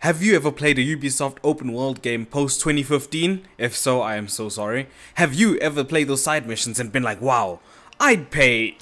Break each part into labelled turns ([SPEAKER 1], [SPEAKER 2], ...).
[SPEAKER 1] Have you ever played a Ubisoft open world game post 2015? If so, I am so sorry. Have you ever played those side missions and been like, wow, I'd pay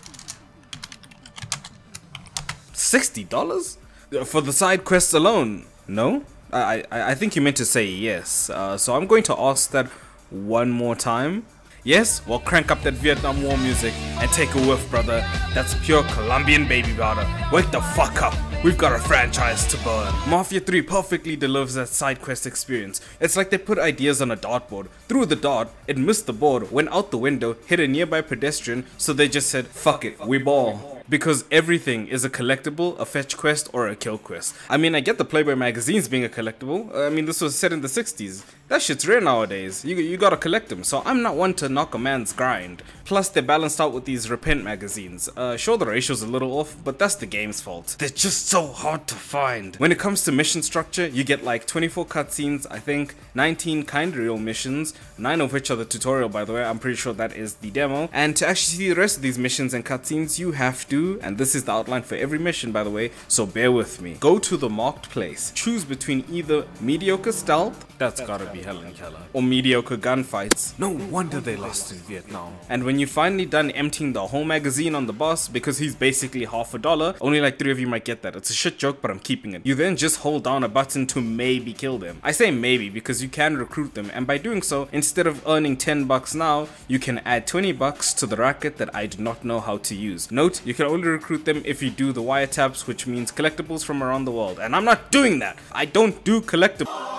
[SPEAKER 1] $60 for the side quests alone? No? I think you meant to say yes. So I'm going to ask that one more time. Yes? Well, crank up that Vietnam War music and take a whiff, brother. That's pure Colombian baby powder. Wake the fuck up. We've got a franchise to burn. Mafia 3 perfectly delivers that side quest experience. It's like they put ideas on a dartboard, threw the dart, it missed the board, went out the window, hit a nearby pedestrian, so they just said, fuck it, we ball. Because everything is a collectible, a fetch quest, or a kill quest. I mean, I get the Playboy magazines being a collectible. I mean, this was set in the 60s. That shit's rare nowadays. You gotta collect them, so I'm not one to knock a man's grind. Plus, they're balanced out with these Repent magazines. Sure, the ratio's a little off, but that's the game's fault. They're just so hard to find. When it comes to mission structure, you get like 24 cutscenes, I think, 19 kinda real missions, 9 of which are the tutorial, by the way. I'm pretty sure that is the demo. And to actually see the rest of these missions and cutscenes, you have to, and this is the outline for every mission, by the way, so bear with me. Go to the marked place. Choose between either mediocre stealth, that's gotta be Helen Keller, or mediocre gunfights. No wonder they lost in Vietnam. And when you're finally done emptying the whole magazine on the boss, because he's basically $50, only like 3 of you might get that. It's a shit joke, but I'm keeping it. You then just hold down a button to maybe kill them. I say maybe because you can recruit them, and by doing so, instead of earning $10 now, you can add $20 to the racket that I do not know how to use. Note, you can only recruit them if you do the wiretaps, which means collectibles from around the world, and I'm not doing that. I don't do collectibles.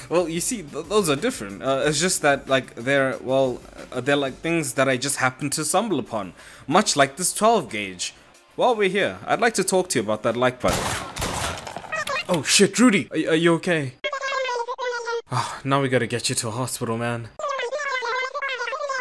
[SPEAKER 1] Well, you see, those are different. It's just that, like, they're like things that I just happen to stumble upon. Much like this 12 gauge. While we're here, I'd like to talk to you about that like button. Oh shit, Rudy! Are you okay? Now we gotta get you to a hospital, man.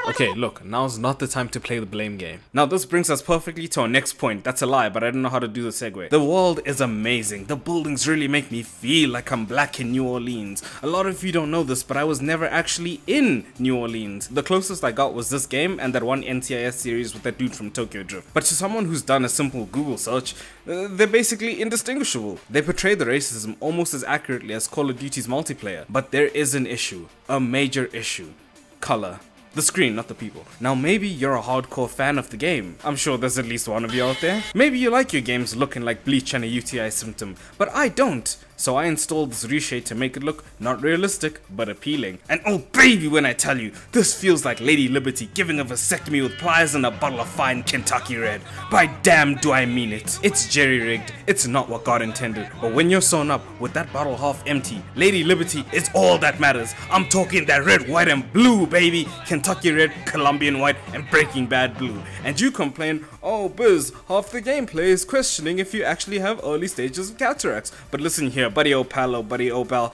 [SPEAKER 1] Okay, look, now's not the time to play the blame game. Now this brings us perfectly to our next point. That's a lie, but I don't know how to do the segue. The world is amazing. The buildings really make me feel like I'm black in New Orleans. A lot of you don't know this, but I was never actually in New Orleans. The closest I got was this game and that one NCIS series with that dude from Tokyo Drift. But to someone who's done a simple Google search, they're basically indistinguishable. They portray the racism almost as accurately as Call of Duty's multiplayer. But there is an issue, a major issue. Color. The screen, not the people. Now maybe you're a hardcore fan of the game. I'm sure there's at least one of you out there. Maybe you like your games looking like bleach and a UTI symptom, but I don't. So I installed this reshade to make it look not realistic, but appealing. And oh baby, when I tell you, this feels like Lady Liberty giving a vasectomy with pliers and a bottle of fine Kentucky Red. By damn do I mean it. It's jerry-rigged, it's not what God intended, but when you're sewn up with that bottle half empty, Lady Liberty is all that matters. I'm talking that red, white and blue, baby. Kentucky Red, Colombian White and Breaking Bad Blue. And you complain, oh Biz, half the gameplay is questioning if you actually have early stages of cataracts. But listen here, buddy oh pal, oh buddy oh pal.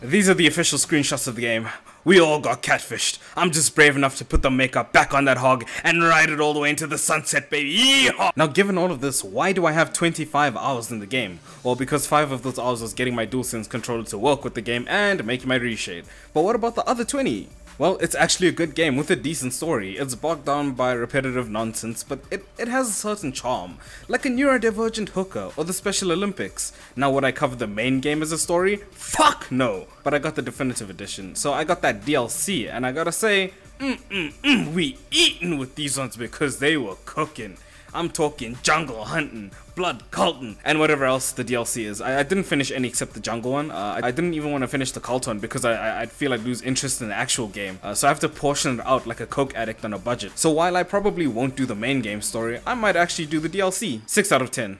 [SPEAKER 1] These are the official screenshots of the game. We all got catfished. I'm just brave enough to put the makeup back on that hog and ride it all the way into the sunset, baby. Yeehaw! Now, given all of this, why do I have 25 hours in the game? Well, because 5 of those hours was getting my DualSense controller to work with the game and making my reshade. But what about the other 20? Well, it's actually a good game with a decent story. It's bogged down by repetitive nonsense, but it has a certain charm. Like a neurodivergent hooker or the Special Olympics. Now would I cover the main game as a story? Fuck no! But I got the definitive edition, so I got that DLC, and I gotta say, we eatin' with these ones because they were cooking. I'm talking jungle hunting, blood culting, and whatever else the DLC is. I didn't finish any except the jungle one. I didn't even want to finish the cult one because I'd feel I'd lose interest in the actual game. So I have to portion it out like a coke addict on a budget. So while I probably won't do the main game story, I might actually do the DLC. 6 out of 10.